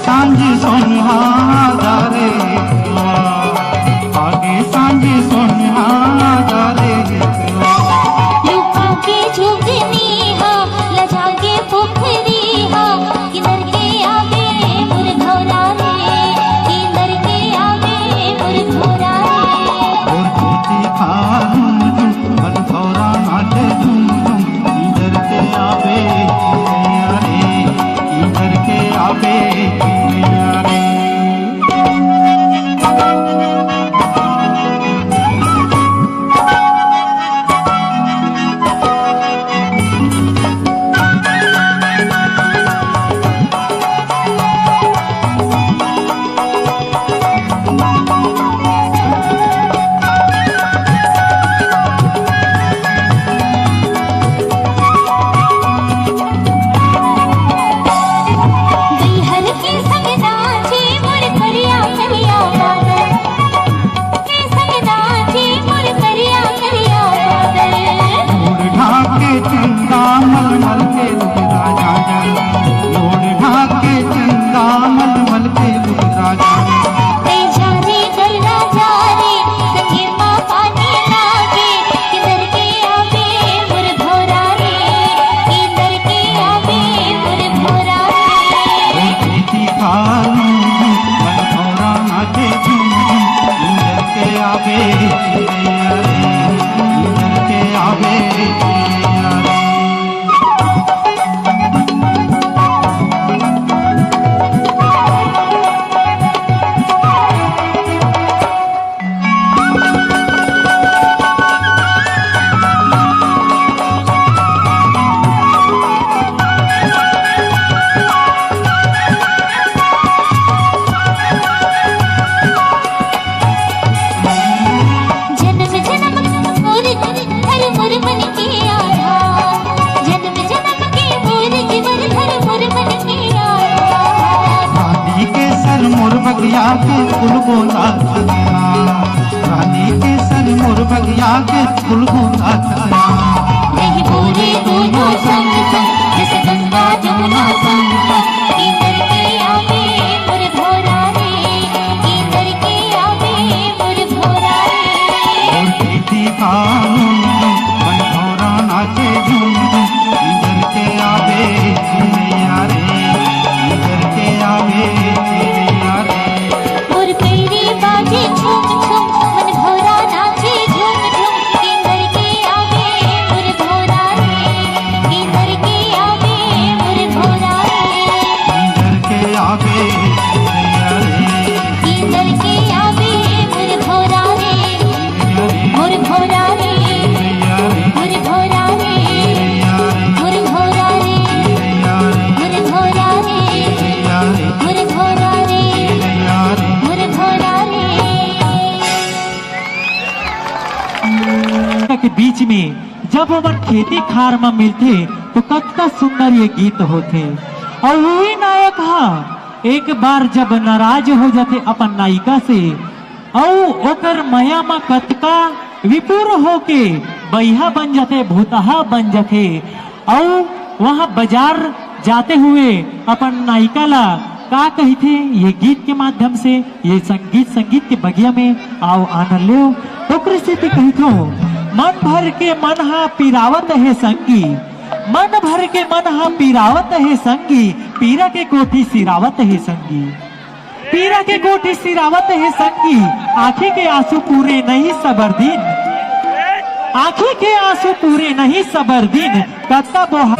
सांझ सोनिया जारे आगे सांझ सोनिया जारे लुका के झुकनी हा लजा के पोखरी हा किधर के आवे मुर घोरा रे किधर के आवे मुर घोरा रे और खेती खालू मन भौरा नाचे झुम झुम इधर के आवे रे इधर के आवे रे हर के संग नाचे मुर करिया करिया बादल के संग नाचे मुर करिया करिया बादल लोड़ ढाके चंदा मल मल के लुक राजा लोड़ ढाके चंदा मल मल के लुक राजा ते जारे गल्ला जारे संगे माँ पानी लागे किधर के आवे मुर घोरा रे किधर के आवे मुर घोरा रे खेती खालू मन भौरा नाचे झुम झुम इधर के आवे इधर के आवे जन्म जन्म मोर धर मोर मन के आधार जन्म जन्म के मोर जीवन धर मोर मन के आधार रानी के सर मोर बगिया के फूल गोला छाया रानी के सर मोर बगिया के फूल गोला छाया नहीं बोले दोनों संग संग जैसे गंगा जमुना संग संग किधर के आवे मुर घोरा रे किधर के आवे मुर घोरा रे और खेती खालू मन भौरा नाचे झूम झूम इधर के आवे चिड़िया रे इधर के आवे चिड़िया रे मोर पैरी बाजे झूम झूम मन भौरा नाचे झूम झूम किधर के आवे मुर घोरा रे किधर के आवे मुर घोरा रे इधर के आवे चिड़िया रे किधर के आवे मुर घोरा रे मुर घोरा रे मुर घोरा रे मुर घोरा रे मुर घोरा रे मुर घोरा रे मुर घोरा रे के बीच में जब हमन खेती खार में मिलते तो कतना सुंदर ये गीत होते और वही नायक हा एक बार जब नाराज हो जाते अपन नायिका से और ओकर माया में कतका विपुर होके बैहा बन जाते भूतहा बन जाते और वहाँ बाजार जाते हुए अपन नायिका ला का कहते ये गीत के माध्यम से ये संगीत के बगिया में आओ आनंद लो ओकरे से कहतो मन भर के मन हा पिरावत है संगी मन भर के मन हा पिरावत है संगी पीरा के कोठी सिरावत है संगी पीरा के कोठी सिरावत है संगी आंखें के आंसू पूरे नहीं सबर दिन आंखें के आंसू पूरे नहीं सबर दिन कत्ता बोहा